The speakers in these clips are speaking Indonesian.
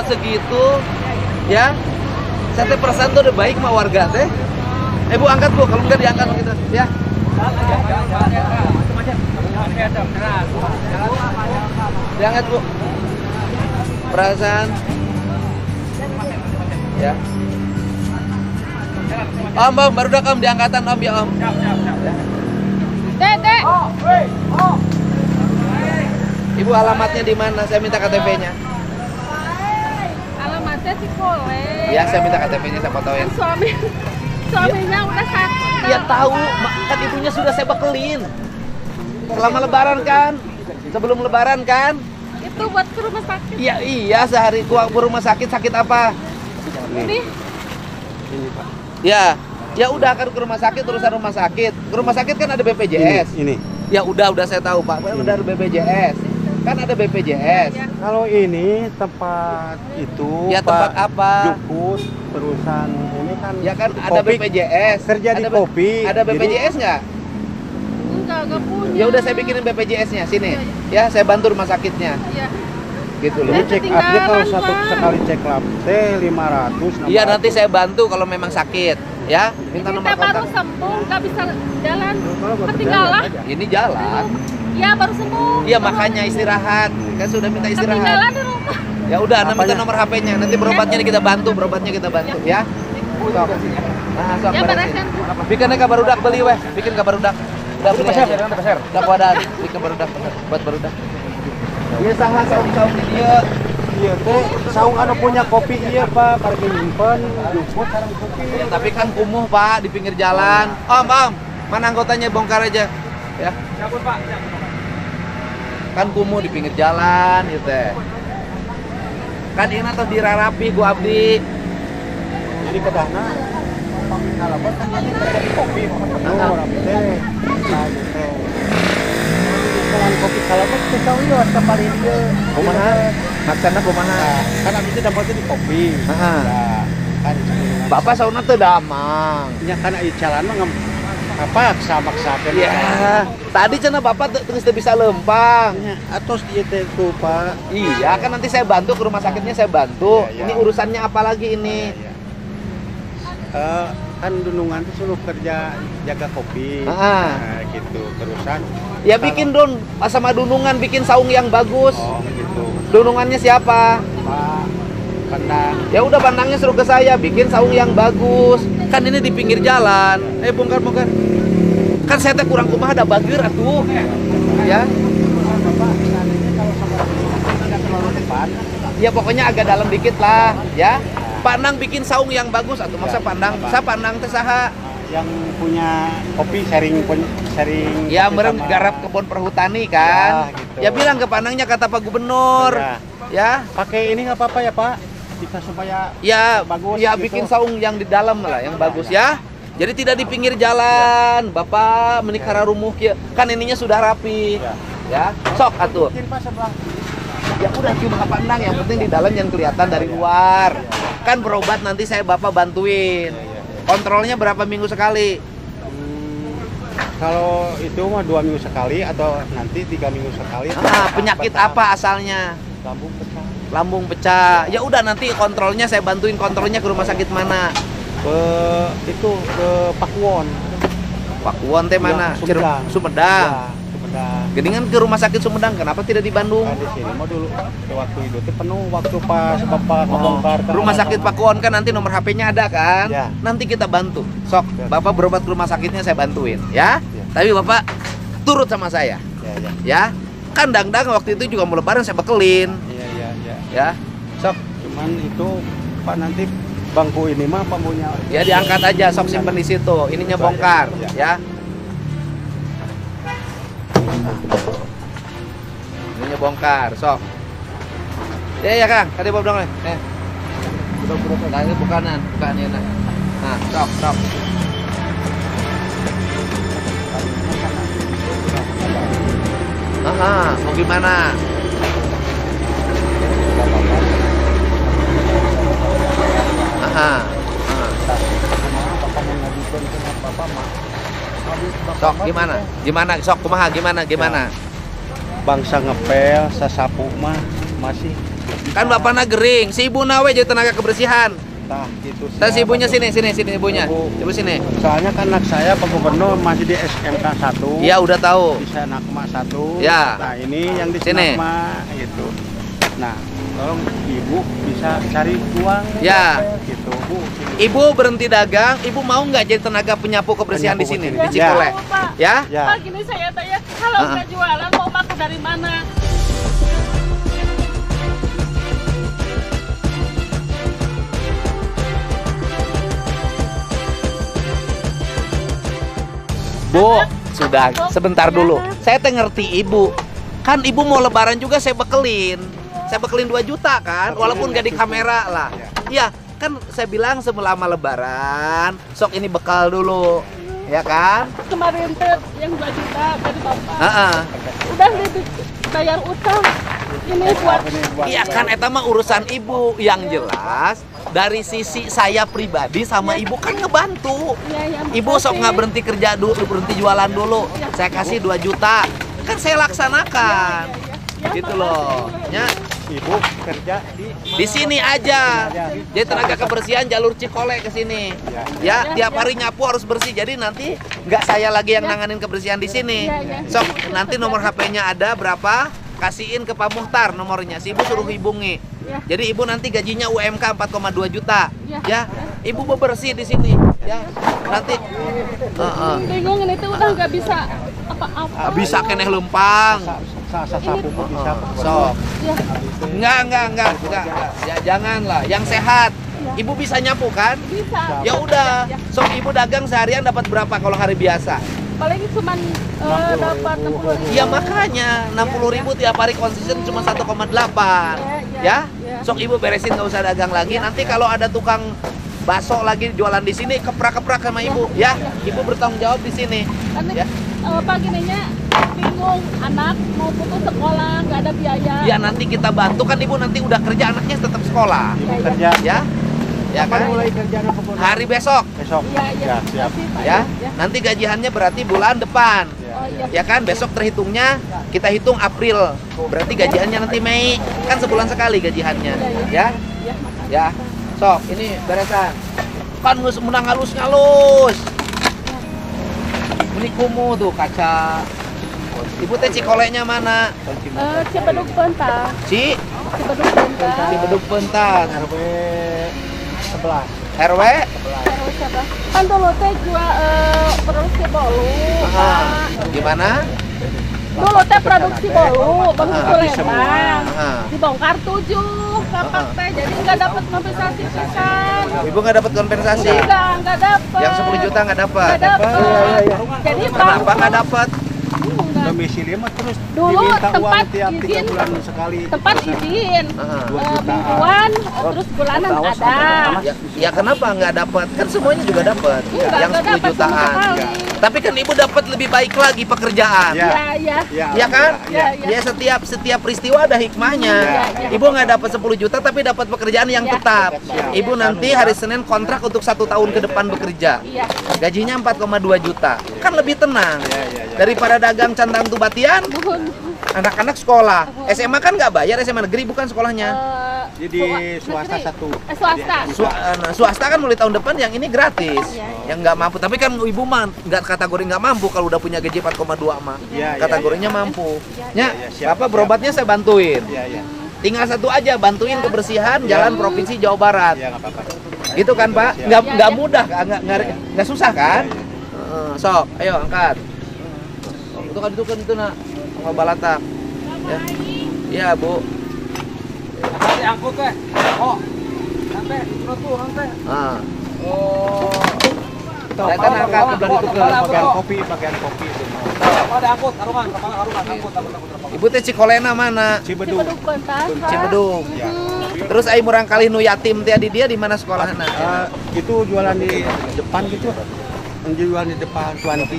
segitu ya. Saya teh perasaan tuh udah baik sama warga teh. Bu angkat Bu, kalau nggak diangkat gitu ya. Diangkat Bu. Perasaan ya. Om baru dah Om diangkatan Om ya Om. Dek. Ibu alamatnya di mana? Saya minta KTP-nya. Alamatnya si Kole. Ya, saya minta KTP-nya siapa tahu ya. Suaminya udah sakit. Ya tahu, kan ibunya sudah saya bekelin. Selama lebaran kan? Sebelum lebaran kan? Itu buat ke rumah sakit. Iya, sehari gua ke rumah sakit apa? Ini Ya udah kan ke rumah sakit, urusan rumah sakit. Ke rumah sakit kan ada BPJS. Ini. Ya udah saya tahu Pak. Udah ada BPJS. Kan ada BPJS. Ya. Kalau ini tempat itu Ya tempat apa? Jukut perusahaan ini kan. Ya kan ada kopi, BPJS. Kerja di kopi. Ada BPJS nggak? enggak punya. Ya udah saya bikinin BPJS-nya sini. Ya, saya bantu rumah sakitnya. Iya. Gitu loh. Ini check up-nya kalau Ketinggalan, Pak. sekali check up teh 500. Iya, nanti saya bantu kalau memang sakit. Ya, minta nomor Kita baru kontak. sembuh, nggak bisa jalan. Kalau nggak Ketinggalan. berjalan aja. Ini jalan. Ya baru sembuh. Iya, makanya istirahat. Kan sudah minta istirahat. Ketinggalan di rumah. Ya udah, Anda minta Apanya? nomor HP-nya. Nanti berobatnya kita bantu, ya. Sok. Nah, sok Ya, beresin. beresin. Bikin kabarudak beli weh. Bikin kabarudak. Udah beli aja. Udah kuadaan. Bikin kabarudak buat barudak. Iya saha saung-saung di dia. Iya teh, saung anu punya kopi iya Pak, parkir nyimpen, jukut sareng kopi. Ya, tapi kan kumuh Pak di pinggir jalan. Om, mana anggotanya bongkar aja. Ya. Cabut Pak. Kan kumuh di pinggir jalan gitu teh. Kan ini tuh dirarapi gua abdi. Jadi kedahna ngalabat kan jadi kerja di kopi makan orang teh. Nah gitu. Jalan kopi kalabat teh sawios ka paling dia. Kumaha? Maksana kumaha? Kan abis itu dampaknya di kopi. Heeh. Nah, kan Bapak sauna teu damang. nya kan ieu jalan mah apa maksa-maksakeun. Ya, tadi cenah Bapak terus bisa lempang. Atos ieu teh tuh Pak. Iya, kan nanti saya bantu ke rumah sakitnya saya bantu. Iya, iya. Ini urusannya apa lagi ini? Kan Dunungan tuh suruh kerja jaga kopi. Ah. Nah, gitu terusan. Ya bikin Don sama Dunungan bikin saung yang bagus. Oh, gitu. Dunungannya siapa? Pak Pandang. Ya udah pandangnya suruh ke saya bikin saung yang bagus. Kan ini di pinggir jalan. Bongkar. Kan saya teh kurang kumaha ada bageur atuh. Ya. Ya pokoknya agak dalam dikit lah, ya. Pandang bikin saung yang bagus atau masa pandang, saya pandang teh saha? Yang punya kopi sharing. Ya kopi meureun sama- garap kebun perhutani kan. Ya, gitu. Ya bilang ke Pandangnya kata Pak Gubernur. Ya. Ya. Pakai ini nggak apa-apa ya Pak? Bisa supaya Ya, bagus. ya gitu. bikin saung yang di dalam lah, yang bagus ya. Jadi tidak di pinggir jalan, Bapak menikara rumuh kieu. Kan ininya sudah rapi. Ya. Ya, sok atuh. Mungkin Pak sebelah. Ya udah cuma pandang, yang penting di dalam yang kelihatan dari luar. Kan berobat nanti saya Bapak bantuin. Kontrolnya berapa minggu sekali? Kalau itu mah 2 minggu sekali atau nanti 3 minggu sekali. Penyakit apa asalnya? Lambung pecah. Lambung pecah. Ya udah nanti kontrolnya saya bantuin kontrolnya ke rumah sakit mana? Ke Pakuwon. Pakuwon teh mana? Ya, Sumedang. Sumedang. Ya, Sumedang. Geningan ke rumah sakit Sumedang, kenapa tidak di Bandung? Kan di sini mah dulu waktu itu teh penuh waktu pas Bapak ngebongkar. kan Rumah ada sakit sama- Pakuwon kan nanti nomor HP-nya ada kan? Ya. Nanti kita bantu. Sok, Ya. Bapak berobat ke rumah sakitnya saya bantuin, ya. Ya. Tapi Bapak turut sama saya, Ya. ya. Kan dang-dang waktu itu juga mau lebaran saya bekelin, Iya. ya. Sok, Cuman itu Pak nanti bangku ini mah apa punya? ya diangkat aja, sok simpen di situ. Ininya Itu aja. bongkar, Ya. ya. Ininya bongkar, sok. Ya Kang, tadi Bob dong nih. Budok tadi bukanan ya nah. Nah, sok. Mau gimana? Sok gimana? Sok kumaha gimana? Bangsa ngepel, sasapu mah masih Kan bapaknya gering, si ibu nawe jadi tenaga kebersihan. Tah, gitu. Dan si ibunya sini ibunya. Ibu sini. Soalnya kan anak saya Pak Gubernur masih di SMK 1. Iya, udah tahu. Di Senakma 1. Ya. Nah, ini yang di Sini. Senakma gitu. Nah, tolong Ibu bisa cari uang. Ya. Gitu, Bu. Ibu berhenti dagang, ibu mau nggak jadi tenaga penyapu kebersihan di Penyapu sini, kebersihan. di Cikole? Mau, Pak. Ya? Ya. Pak, gini saya tanya, kalau nggak jualan mau makan dari mana? Bu, sudah, sebentar dulu. Saya teh ngerti ibu. Kan ibu mau lebaran juga saya bekelin. Saya bekelin 2 juta kan, walaupun gak di kamera lah. Iya, kan saya bilang selama lebaran, sok ini bekal dulu. Ya kan? Kemarin teh yang 2 juta dari bapak. Heeh. Udah bayar utang. Ini buat Iya kan, eta mah urusan ibu. Yang jelas, dari sisi saya pribadi sama ibu kan ngebantu. ya, yang Ibu sok nggak berhenti kerja dulu, berhenti jualan dulu. Saya kasih 2 juta. Kan saya laksanakan. Gitu loh. Ya, Ibu kerja di sini aja. Jadi tenaga kebersihan jalur Cikole ke sini. Ya, tiap hari nyapu harus bersih. Jadi nanti nggak saya lagi yang nanganin kebersihan di sini. Sok nanti nomor HP-nya ada berapa? Kasihin ke Pak Muhtar nomornya. Si ibu suruh hubungi. Jadi ibu nanti gajinya UMK 4,2 juta. Ya, ibu bebersih di sini. Ya, nanti. bingung ini tuh udah nggak bisa apa-apa. Bisa keneh lempang. sapu pun bisa. Sok. Ya, Enggak. Ya, janganlah. Yang sehat. Ibu bisa nyapu kan? bisa. Ya udah. Sok ibu dagang seharian dapat berapa kalau hari biasa? Paling cuma dapat 60.000. Ya makanya 60.000 tiap hari konsisten cuma 1,8. Ya? Sok ibu beresin nggak usah dagang lagi. Nanti kalau ada tukang bakso lagi jualan di sini keprak-keprak sama ibu. Ya, ibu bertanggung jawab di sini. Karena Ya. paginya bingung, anak mau putus sekolah nggak ada biaya. Ya nanti kita bantu kan ibu nanti udah kerja anaknya tetap sekolah. Ibu kerja. Ya? Ya Kapan kan? mulai kerja Pak Gubernur? Hari besok. Besok. Iya. siap. Makasih, Pak. Ya. Nanti gajiannya berarti bulan depan. Oh iya. Ya kan, besok terhitungnya kita hitung April. Berarti gajiannya nanti Mei. Kan sebulan sekali gajiannya. Ya? Ya, makasih. Ya. Sok, ini beresan. Kan ngus menang halus-halus. Ini kumuh tuh kaca. Ibu teh Cikolenya mana? Cibeduk Pentas. Cibeduk Pentas. Cibeduk Pentas. RW 11. RW? Terus siapa? Kan dulu teh jual produksi bolu. Pak. Gimana? Dulu teh produksi bolu, begitu Habis Lembang. Ah. Dibongkar 7 kapak teh, jadi nggak dapat kompensasi pisan. Ibu nggak dapat kompensasi. Nggak dapat. Yang 10 juta nggak dapat. Nggak dapat. Iya. Jadi Kenapa nggak dapat? Domisili mah terus Dulu diminta uang tempat tiap 3 izin. bulan sekali. tempat izin, Heeh. mingguan, terus bulanan ada. Ya kenapa nggak dapat? Kan semuanya juga dapat. Enggak, Yang nggak 10 dapat sama jutaan. sekali. Tapi kan ibu dapat lebih baik lagi pekerjaan. Ya. Ya. Ya kan? Ya. Ya setiap peristiwa ada hikmahnya. Ya. Ibu nggak dapat 10 juta tapi dapat pekerjaan yang Ya. tetap. Ibu nanti hari Senin kontrak untuk 1 tahun ke depan bekerja. Iya. Gajinya 4,2 juta. Kan lebih tenang. Ya. Daripada dagang cantang tubatian, Mohon. anak-anak sekolah. SMA kan nggak bayar, SMA negeri bukan sekolahnya. Jadi swasta negeri. satu. Swasta. Swasta kan mulai tahun depan yang ini gratis. Iya. Yang nggak mampu. Tapi kan ibu mah nggak kategori nggak mampu kalau udah punya gaji 4,2 mah. Iya, Kategorinya mampu. Ya, siap, Bapak berobatnya saya bantuin. Iya. Tinggal satu aja, bantuin kebersihan jalan provinsi Jawa Barat. Iya, nggak apa-apa. Gitu kan Pak? Siap. Nggak mudah, nggak susah kan? Sok, ayo angkat. Itu kan itu nak, nggak balatak. Ya, iya Bu. Diangkut teh. Oh. Nanti nanti. Ah. Oh. Saya kan angkat belah itu ke Bagian kopi itu. Oh, diangkut, arungan, kepala arungan, angkut. Ibu teh Cikolena mana? Cibeduk. Cibeduk Pentas. Pak. Cibeduk. Ya. Terus ai murang kali nu yatim teh di dia di mana sekolahna? Itu jualan di depan gitu. Jualan di depan Tuanti.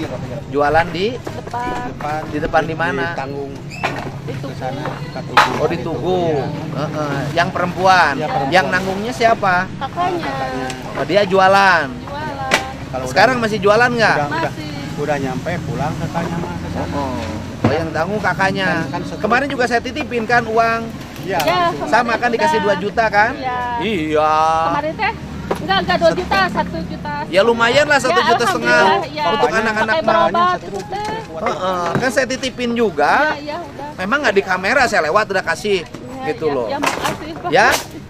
Jualan di Depan. depan di mana? Di Tanggung. Itu. Ke sana, ke Tugu. Oh di Tugu. Heeh. Yang perempuan. Ya, perempuan. Yang nanggungnya siapa? Kakaknya Oh dia jualan. jualan. Kalau Sekarang masih jualan nggak? udah nyampe pulang kakaknya mah ke sana. Oh yang tanggung kakaknya. Kan setelah- Kemarin juga saya titipin kan uang Iya. Ya, Sama kan dikasih 2 juta kan? Iya. Iya. Kemarin teh enggak 2 juta, 1 juta. Ya lumayan lah 1,5 juta alhamdulillah, ya. untuk anak-anak Pakai mah. berobat itu teh. Kan saya titipin juga. Ya, udah. Memang nggak di kamera, saya lewat udah kasih Ya, gitu ya, loh. Ya, makasih, Pak. Ya,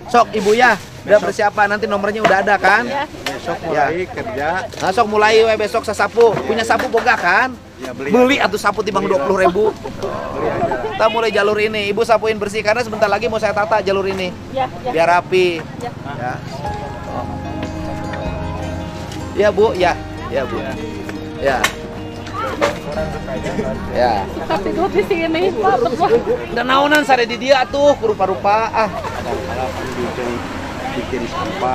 sok ibu ya, udah persiapan nanti nomornya udah ada kan? Ya. Besok mulai kerja. Nah, sok mulai we besok sasapu. Punya sapu boga kan? Ya Beli atuh sapu timbang 20.000. Kita mulai jalur ini. Ibu sapuin bersih karena sebentar lagi mau saya tata jalur ini. Ya, ya. Biar rapi. Ya. Ya. Ya, Bu. Ya. Ya, Bu. Ya. Ya. Suka tidur di sini, Pak. Betul. Dan naonan sare di dia tuh rupa-rupa. Ah. Ada harapan bikin sampah.